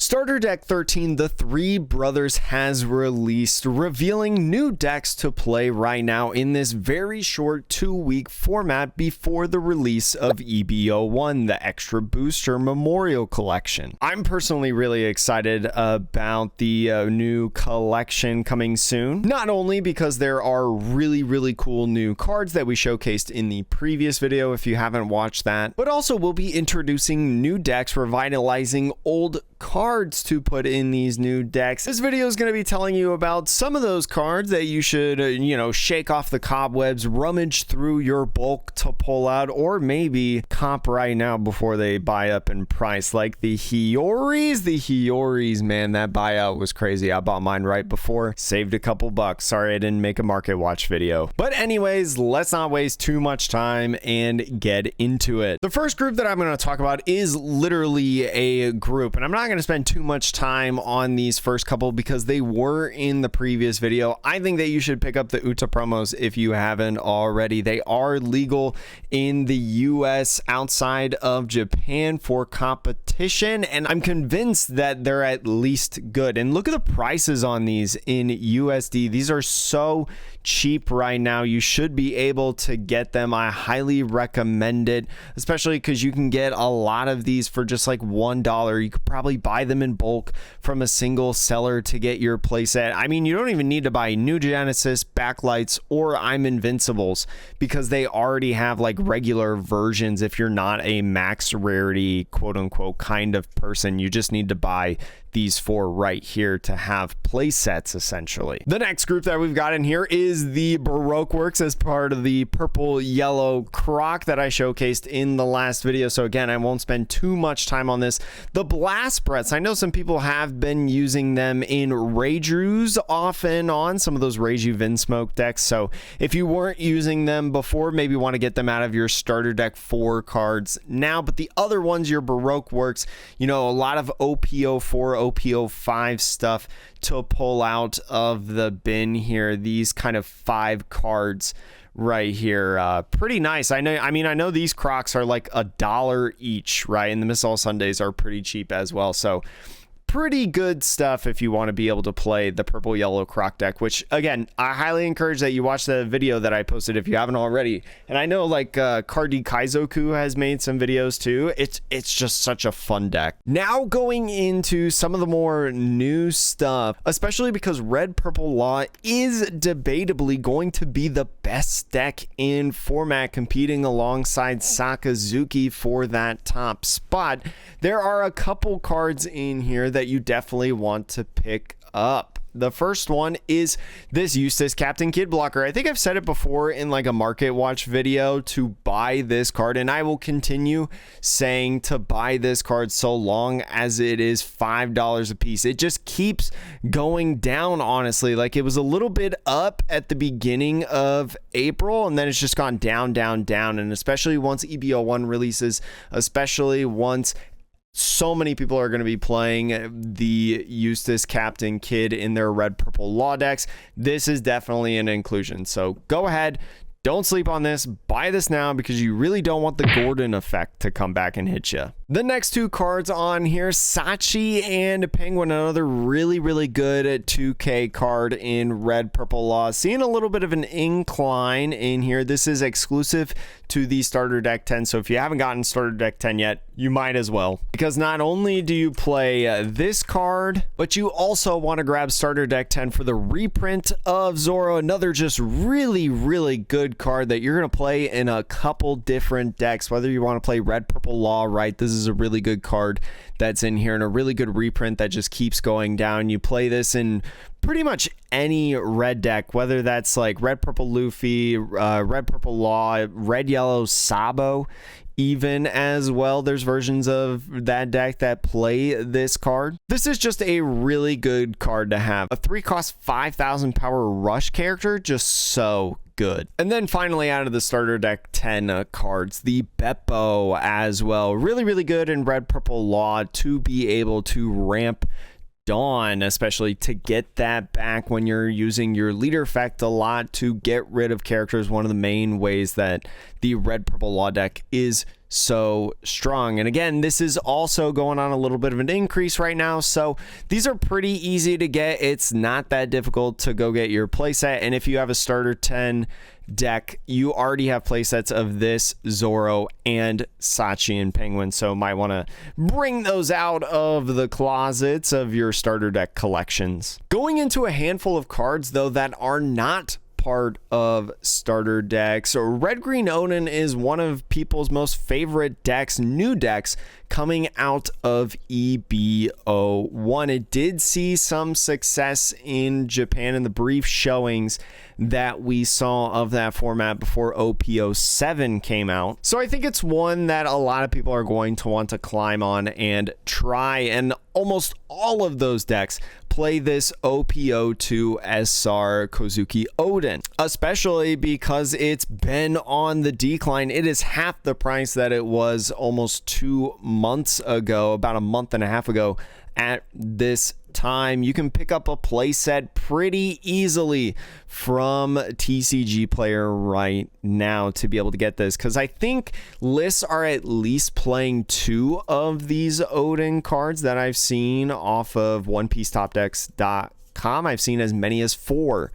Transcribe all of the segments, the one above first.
Starter Deck 13, the Three Brothers has released, revealing new decks to play right now in this very short 2-week format before the release of EB01, the Extra Booster Memorial Collection. I'm personally really excited about the new collection coming soon, not only because there are really cool new cards that we showcased in the previous video if you haven't watched that, but also we'll be introducing new decks, revitalizing old cards to put in these new decks. This video is going to be telling you about some of those cards that you should, shake off the cobwebs, rummage through your bulk to pull out, or maybe comp right now before they buy up in price, like the Hioris. The Hioris, man, that buyout was crazy. I bought mine right before, saved a couple bucks. Sorry I didn't make a market watch video. But anyways, let's not waste too much time and get into it. The first group that I'm going to talk about is literally a group, and I'm not going to spend too much time on these first couple because they were in the previous video. I think that you should pick up the UTA promos if you haven't already. They are legal in the US outside of Japan for competition, and I'm convinced that they're at least good. And look at the prices on these in USD. These are so cheap right now. You should be able to get them. I highly recommend it, especially because you can get a lot of these for just like $1. You could probably buy them in bulk from a single seller to get your playset. I mean, you don't even need to buy New Genesis, Backlights, or I'm Invincibles because they already have like regular versions. If you're not a max rarity, quote unquote, kind of person, you just need to buy these four right here to have play sets essentially. The next group that we've got in here is the Baroque Works as part of the purple yellow croc that I showcased in the last video. So again, I won't spend too much time on this. The blast breaths, I know some people have been using them in Reju's off and on, some of those Reju Vinsmoke decks. So if you weren't using them before, maybe want to get them out of your starter deck 4 cards now. But the other ones, your Baroque Works, a lot of OP04, OP05 stuff to pull out of the bin here. These kind of 5 cards right here, pretty nice. I know these crocs are like $1 each, right? And the Missile Sundays are pretty cheap as well. So pretty good stuff if you want to be able to play the purple yellow croc deck, which again, I highly encourage that you watch the video that I posted if you haven't already. And I know like Kardi Kaizoku has made some videos too. It's just such a fun deck. Now going into some of the more new stuff, especially because Red Purple Law is debatably going to be the best deck in format, competing alongside Sakazuki for that top spot. There are a couple cards in here that you definitely want to pick up. The first one is this Eustace Captain Kid blocker. I think I've said it before in like a market watch video to buy this card, and I will continue saying to buy this card so long as it is $5 a piece. It just keeps going down, honestly. Like, it was a little bit up at the beginning of April, and then it's just gone down, and especially once EB01 releases, especially once so many people are going to be playing the Eustace Captain Kid in their Red Purple Law decks. This is definitely an inclusion. So go ahead. Don't sleep on this. Buy this now because you really don't want the Gordon effect to come back and hit you. The next 2 cards on here, Sachi and Penguin, another really good 2K card in Red Purple Law. Seeing a little bit of an incline in here. This is exclusive to the Starter Deck 10. So if you haven't gotten Starter Deck 10 yet, you might as well. Because not only do you play this card, but you also want to grab Starter Deck 10 for the reprint of Zoro. Another just really good card that you're going to play in a couple different decks, whether you want to play Red Purple Law, right? This is a really good card that's in here and a really good reprint that just keeps going down. You play this in pretty much any red deck, whether that's like Red Purple Luffy, Red Purple Law, Red Yellow Sabo, even as well. There's versions of that deck that play this card. This is just a really good card to have. A 3-cost 5,000 power rush character, just so good. And then finally, out of the Starter Deck 10 cards, the Beppo as well. Really good in Red Purple Law to be able to ramp Dawn, especially to get that back when you're using your leader effect a lot to get rid of characters. One of the main ways that the Red Purple Law deck is so strong. And again, this is also going on a little bit of an increase right now, so these are pretty easy to get. It's not that difficult to go get your playset, and if you have a starter 10 deck, you already have playsets of this, Zoro, and Sachi and Penguin, so might want to bring those out of the closets of your starter deck collections. Going into a handful of cards though that are not part of starter decks, Red Green Odin is one of people's most favorite decks, new decks coming out of EB01. It did see some success in Japan in the brief showings that we saw of that format before OP07 came out. So I think it's one that a lot of people are going to want to climb on and try, and almost all of those decks play this OP02 SR Kozuki Odin, especially because it's been on the decline. It is half the price that it was almost 2 months ago, about a month and a half ago at this time. You can pick up a playset pretty easily from TCG Player right now to be able to get this, because I think lists are at least playing 2 of these Odin cards that I've seen off of OnePieceTopDecks.com. I've seen as many as 4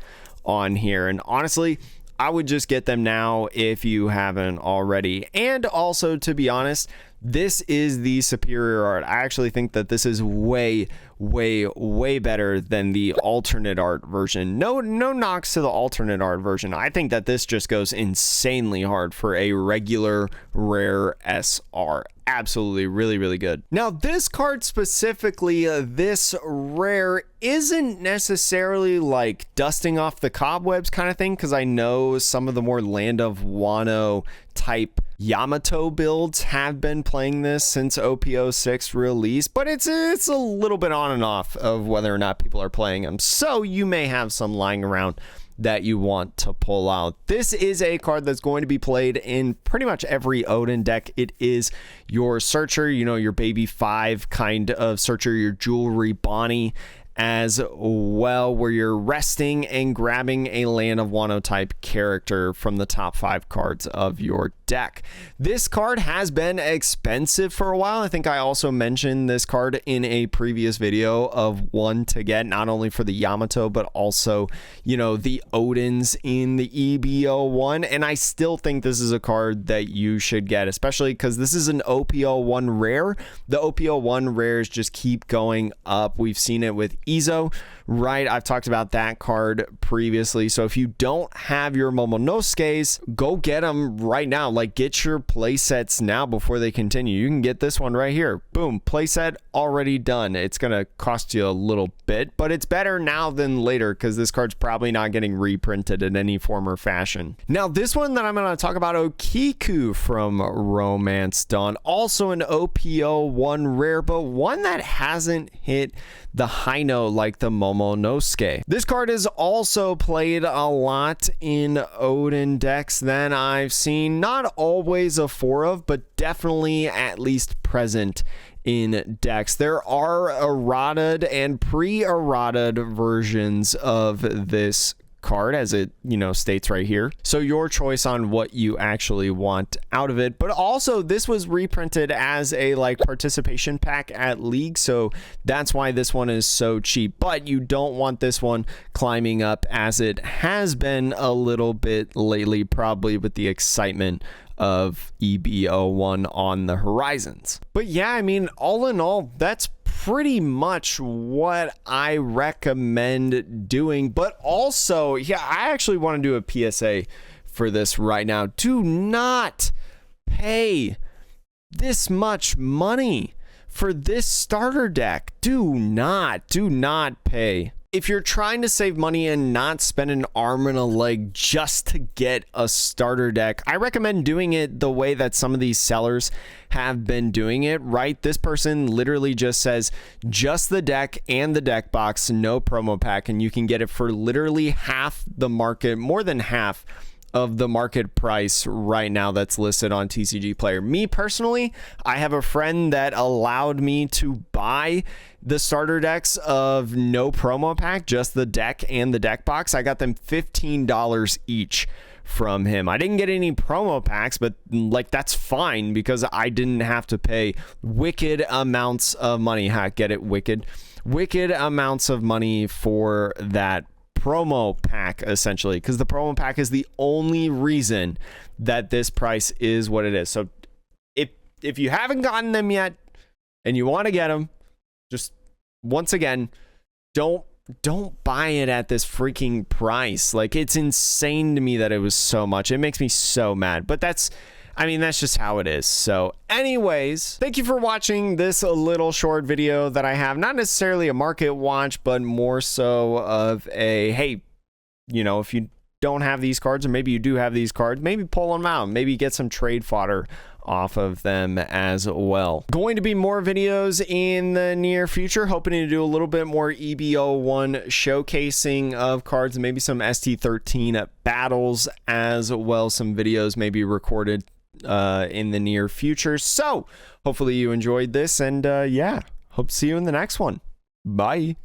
on here, and honestly, I would just get them now if you haven't already. And also, to be honest, this is the superior art. I actually think that this is way better than the alternate art version. No knocks to the alternate art version. I think that this just goes insanely hard for a regular rare SR. Absolutely, really good. Now, this card specifically, this rare, isn't necessarily like dusting off the cobwebs kind of thing, because I know some of the more Land of Wano type Yamato builds have been playing this since OP06 release, but it's a little bit on and off of whether or not people are playing them. So you may have some lying around that you want to pull out. This is a card that's going to be played in pretty much every Odin deck. It is your searcher, you know, your baby 5 kind of searcher, your jewelry Bonnie as well, where you're resting and grabbing a Land of Wano type character from the top 5 cards of your deck. This card has been expensive for a while. I think I also mentioned this card in a previous video of one to get, not only for the Yamato, but also, you know, the Odins in the EB01. And I still think this is a card that you should get, especially because this is an OP01 rare. The OP01 rares just keep going up. We've seen it with Izo, right? I've talked about that card previously. So if you don't have your Momonosuke's, go get them right now. Like, get your playsets now before they continue. You can get this one right here. Boom, playset already done. It's gonna cost you a little bit, but it's better now than later, because this card's probably not getting reprinted in any form or fashion. Now, this one that I'm gonna talk about, Okiku from Romance Dawn, also an OP01 rare, but one that hasn't hit the high note like the Momonosuke. This card is also played a lot in Odin decks that I've seen, not always a 4 of, but definitely at least present in decks. There are errataed and pre-errataed versions of this card, as it, you know, states right here. So your choice on what you actually want out of it. But also, this was reprinted as a like participation pack at League, so that's why this one is so cheap. But you don't want this one climbing up, as it has been a little bit lately, probably with the excitement of EB01 on the horizons. But yeah, I mean, all in all, that's pretty much what I recommend doing. But also, yeah, I actually want to do a PSA for this right now. Do not pay this much money for this starter deck. Do not pay. If you're trying to save money and not spend an arm and a leg just to get a starter deck, I recommend doing it the way that some of these sellers have been doing it, right? This person literally just says just the deck and the deck box, no promo pack, and you can get it for literally half the market, more than half of the market price right now that's listed on TCG Player. Me personally, I have a friend that allowed me to buy the starter decks of no promo pack, just the deck and the deck box. I got them $15 each from him. I didn't get any promo packs, but like that's fine because I didn't have to pay wicked amounts of money. Get it? Wicked amounts of money for that promo pack, essentially, because the promo pack is the only reason that this price is what it is. So if you haven't gotten them yet and you want to get them, just once again, don't buy it at this freaking price. Like, it's insane to me that it was so much. It makes me so mad, but that's just how it is. So anyways, thank you for watching this little short video that I have. Not necessarily a market watch, but more so of a, hey, you know, if you don't have these cards, or maybe you do have these cards, maybe pull them out, maybe get some trade fodder off of them as well. Going to be more videos in the near future, hoping to do a little bit more EB01 showcasing of cards, and maybe some ST13 battles as well. Some videos maybe recorded in the near future. So hopefully you enjoyed this, and yeah, hope to see you in the next one. Bye.